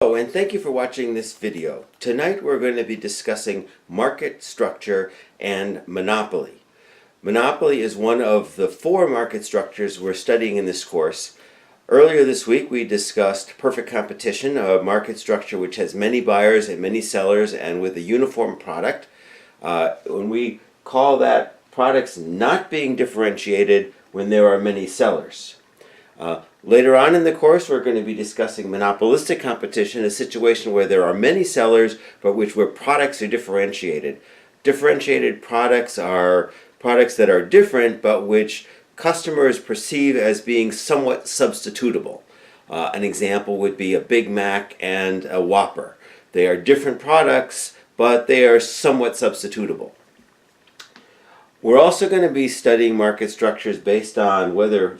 Hello, and thank you for watching this video. Tonight we're going to be discussing market structure and monopoly. Monopoly is one of the 4 market structures we're studying in this course. Earlier this week we discussed perfect competition, a market structure which has many buyers and many sellers and with a uniform product. When we call that products not being differentiated when there are many sellers. Later on in the course, we're going to be discussing monopolistic competition, a situation where there are many sellers, but where products are differentiated. Differentiated products are products that are different, but which customers perceive as being somewhat substitutable. An example would be a Big Mac and a Whopper. They are different products, but they are somewhat substitutable. We're also going to be studying market structures based on whether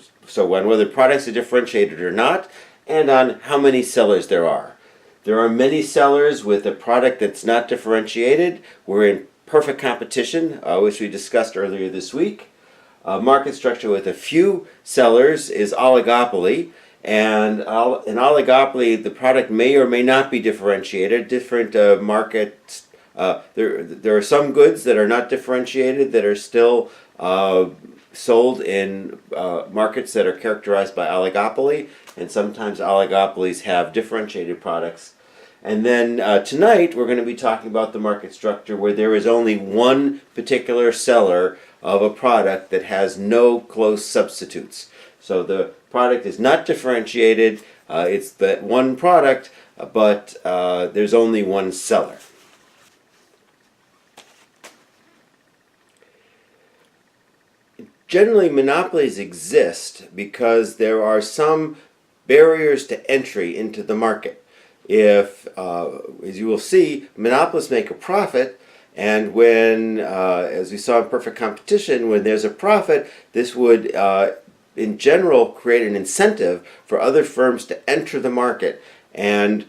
products are differentiated or not, and on how many sellers there are. There are many sellers with a product that's not differentiated. We're in perfect competition, which we discussed earlier this week. A market structure with a few sellers is oligopoly, and in oligopoly the product may or may not be differentiated. Different markets. There are some goods that are not differentiated that are still sold in markets that are characterized by oligopoly, and sometimes oligopolies have differentiated products. And then tonight we're going to be talking about the market structure where there is only one particular seller of a product that has no close substitutes. So the product is not differentiated, it's that one product, but there's only one seller. Generally, monopolies exist because there are some barriers to entry into the market. If, as you will see, monopolists make a profit, and when, as we saw in perfect competition, when there's a profit, this would, in general, create an incentive for other firms to enter the market and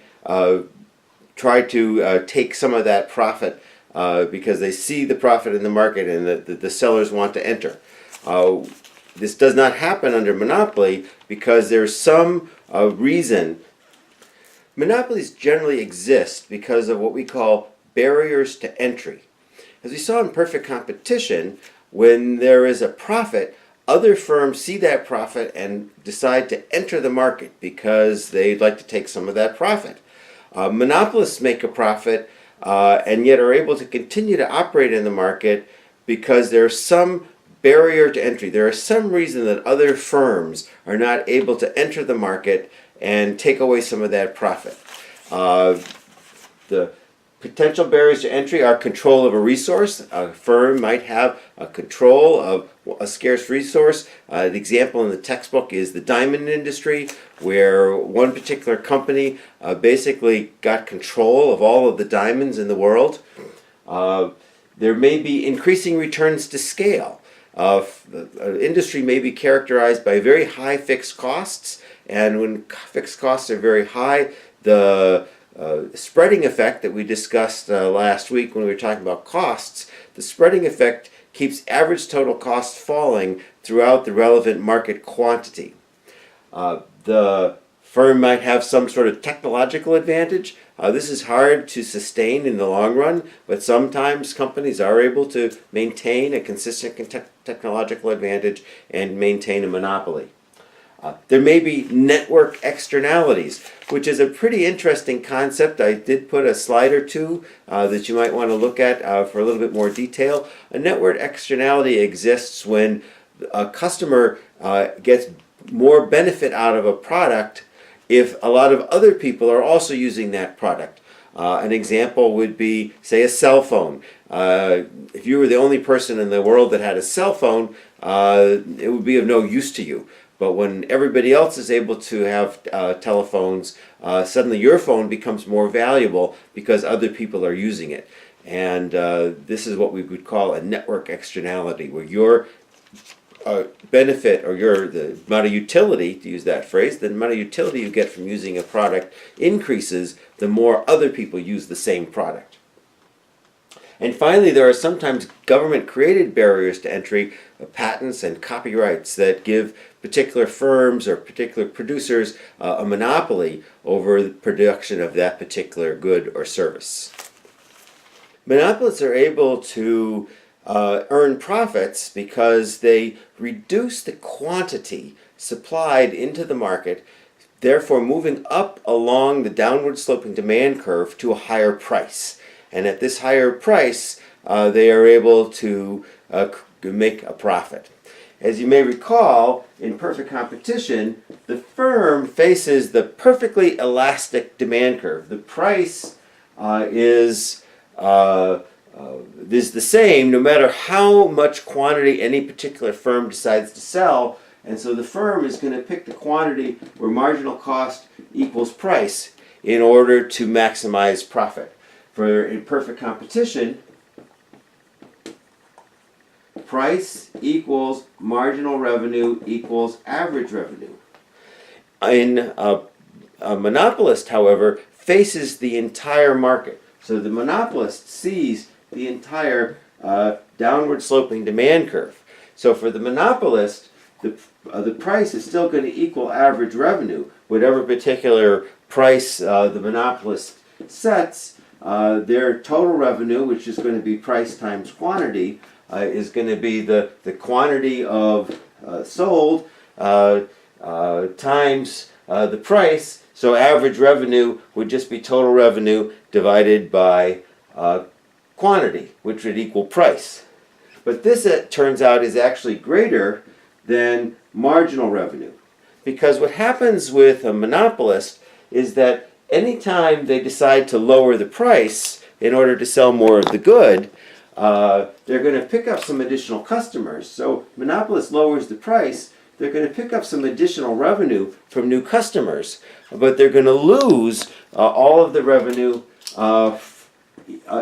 try to take some of that profit because they see the profit in the market and the sellers want to enter. This does not happen under monopoly because there's some reason. Monopolies generally exist because of what we call barriers to entry. As we saw in perfect competition, when there is a profit, other firms see that profit and decide to enter the market because they'd like to take some of that profit. Monopolists make a profit and yet are able to continue to operate in the market because there's some barrier to entry. There is some reason that other firms are not able to enter the market and take away some of that profit. The potential barriers to entry are control of a resource. A firm might have a control of a scarce resource. The example in the textbook is the diamond industry, where one particular company basically got control of all of the diamonds in the world. There may be increasing returns to scale. The industry may be characterized by very high fixed costs, and when fixed costs are very high, the spreading effect that we discussed last week when we were talking about costs, the spreading effect keeps average total costs falling throughout the relevant market quantity. The firm might have some sort of technological advantage. This is hard to sustain in the long run, but sometimes companies are able to maintain a consistent technological advantage and maintain a monopoly. There may be network externalities, which is a pretty interesting concept. I did put a slide or two that you might want to look at for a little bit more detail. A network externality exists when a customer gets more benefit out of a product if a lot of other people are also using that product. An example would be, say, a cell phone. If you were the only person in the world that had a cell phone, it would be of no use to you. But when everybody else is able to have telephones, suddenly your phone becomes more valuable because other people are using it. And this is what we would call a network externality, where your benefit, or the amount of utility, to use that phrase, the amount of utility you get from using a product increases the more other people use the same product. And finally, there are sometimes government-created barriers to entry, patents and copyrights that give particular firms or particular producers a monopoly over the production of that particular good or service. Monopolists are able to earn profits because they reduce the quantity supplied into the market, therefore moving up along the downward sloping demand curve to a higher price. And at this higher price, they are able to make a profit. As you may recall, in perfect competition, the firm faces the perfectly elastic demand curve. The price is the same no matter how much quantity any particular firm decides to sell, and so the firm is going to pick the quantity where marginal cost equals price in order to maximize profit. For in perfect competition, price equals marginal revenue equals average revenue. A monopolist, however, faces the entire market. So the monopolist sees the entire downward sloping demand curve. So for the monopolist, the price is still going to equal average revenue. Whatever particular price the monopolist sets, their total revenue, which is going to be price times quantity, is going to be the quantity of sold times the price. So average revenue would just be total revenue divided by quantity, which would equal price. But this, it turns out, is actually greater than marginal revenue. Because what happens with a monopolist is that anytime they decide to lower the price in order to sell more of the good, they're going to pick up some additional customers. So monopolist lowers the price, they're going to pick up some additional revenue from new customers, but they're going to lose all of the revenue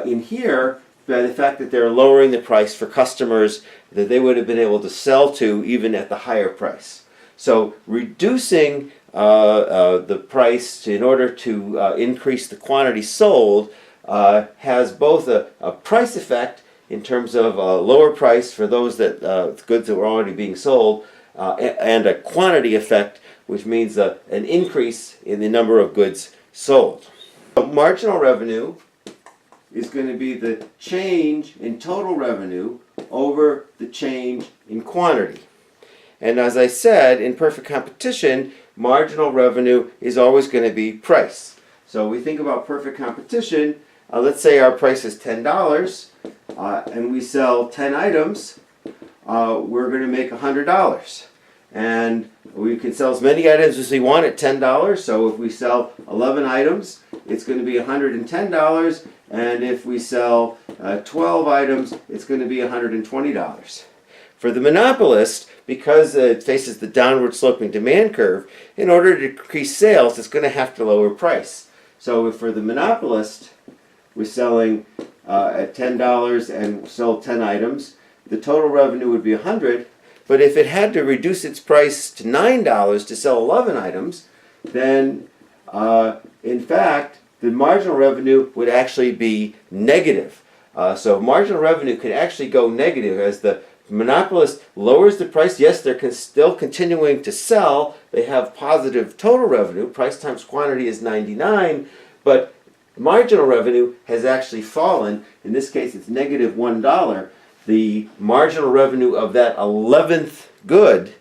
in here by the fact that they're lowering the price for customers that they would have been able to sell to even at the higher price. So reducing the price in order to increase the quantity sold has both a price effect in terms of a lower price for those that goods that were already being sold, and a quantity effect, which means an increase in the number of goods sold. So marginal revenue is going to be the change in total revenue over the change in quantity. And as I said, in perfect competition, marginal revenue is always going to be price. So we think about perfect competition. Let's say our price is $10 and we sell 10 items. We're going to make $100. And we can sell as many items as we want at $10. So if we sell 11 items, it's going to be $110. And if we sell 12 items, it's going to be $120. For the monopolist, because it faces the downward sloping demand curve, in order to increase sales, it's going to have to lower price. So if for the monopolist, we're selling at $10 and sold 10 items, the total revenue would be $100. But if it had to reduce its price to $9 to sell 11 items, then in fact, the marginal revenue would actually be negative. So marginal revenue can actually go negative as the monopolist lowers the price. Yes, they're still continuing to sell. They have positive total revenue. Price times quantity is 99, but marginal revenue has actually fallen. In this case, it's negative $1. The marginal revenue of that 11th good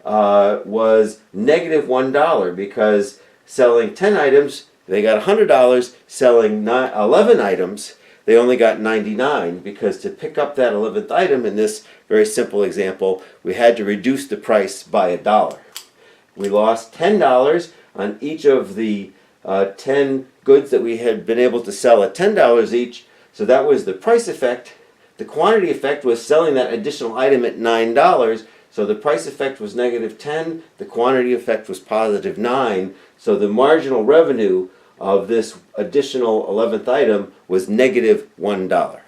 was negative $1 because selling 10 items, they got $100. Selling 11 items, they only got 99 because to pick up that 11th item in this very simple example, we had to reduce the price by $1. We lost $10 on each of the 10 goods that we had been able to sell at $10 each. So that was the price effect. The quantity effect was selling that additional item at $9. So the price effect was negative 10. The quantity effect was positive 9. So the marginal revenue of this additional 11th item was negative $1.